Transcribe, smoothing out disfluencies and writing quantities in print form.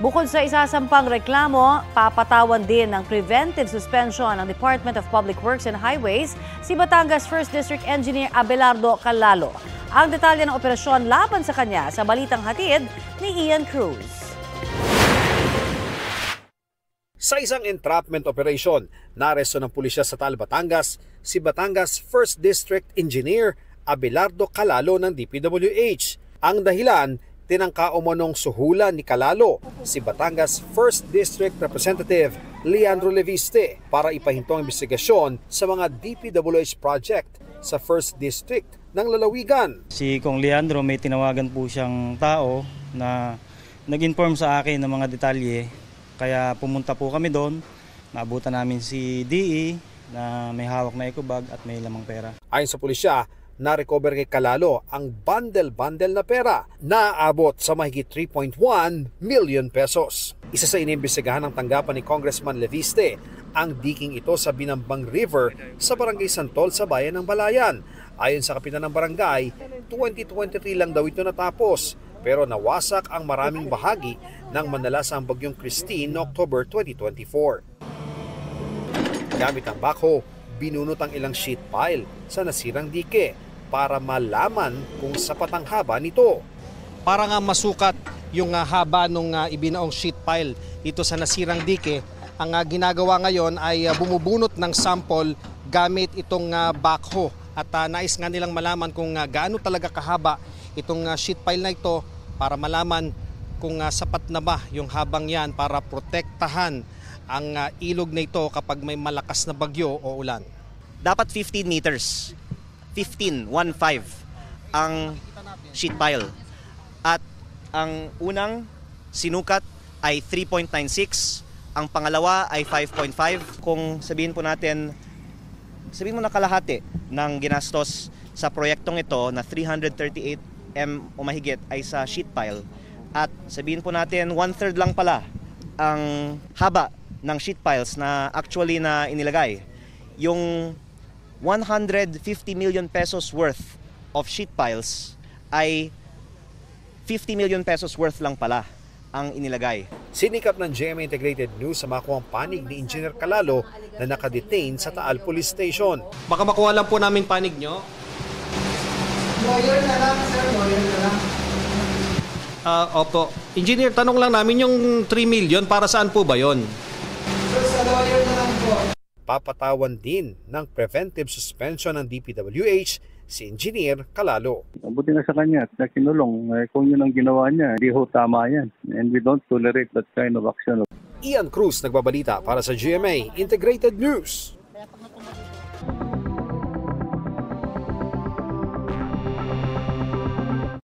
Bukod sa isasampang reklamo, papatawan din ng preventive suspension ng Department of Public Works and Highways si Batangas 1st District Engineer Abelardo Calalo. Ang detalye ng operasyon laban sa kanya sa balitang hatid ni Ian Cruz. Sa isang entrapment operation, naaresto ng pulisya sa Taal, Batangas si Batangas 1st District Engineer Abelardo Calalo ng DPWH. Ang dahilan, tinangka umanong suhulan ni Calalo si Batangas 1st District Representative Leandro Leviste para ipahinto ang investigasyon sa mga DPWH project sa 1st District ng lalawigan. Si Kong Leandro may tinawagan po siyang tao na nag-inform sa akin ng mga detalye, kaya pumunta po kami doon. Naabutan namin si DE na may hawak na eco bag at may lamang pera. Ayon sa pulisya, na-recover kay Calalo ang bundle-bundle na pera na aabot sa mahigit 3.1 million pesos. Isa sa inimbestigahan ng tanggapan ni Congressman Leviste ang diking ito sa Binambang River sa Barangay Santol sa bayan ng Balayan. Ayon sa kapitan ng barangay, 2023 lang daw ito natapos, pero nawasak ang maraming bahagi ng manalasang bagyong Christine noong October 2024. Gamit ang backhoe, binunot ang ilang sheet pile sa nasirang dike para malaman kung sapat ang haba nito. Para nga masukat yung haba ng ibinaong sheet pile dito sa nasirang dike, ang ginagawa ngayon ay bumubunot ng sample gamit itong backhoe. At nais nga nilang malaman kung gaano talaga kahaba itong sheet pile na ito para malaman kung sapat na ba yung habang yan para protektahan ang ilog na ito kapag may malakas na bagyo o ulan. Dapat 15 meters. 15 ang sheet pile. At ang unang sinukat ay 3.96, ang pangalawa ay 5.5. Kung sabihin po natin, sabihin mo na kalahati ng ginastos sa proyektong ito na 338 M o mahigit ay sa sheet pile. At sabihin po natin 1/3 lang pala ang haba ng sheet piles na actually na inilagay. Yung 150 million pesos worth of sheet piles ay 50 million pesos worth lang pala ang inilagay. Sinikap ng GMA Integrated News sa makuhang panig ni Engineer Calalo na nakadetain sa Taal Police Station. Baka makuha lang po namin panig nyo. Lawyer na lang, sir. Lawyer na lang. Opo. Engineer, tanong lang namin yung 3 million, para saan po ba yon? Sir, sa lawyer na lang po. Papatawan din ng preventive suspension ng DPWH si Engineer Calalo. Mabuti na sa kanya at kinulong. Kung yun ang ginawa niya, hindi ho tama yan. And we don't tolerate that kind of action. Ian Cruz nagbabalita para sa GMA Integrated News.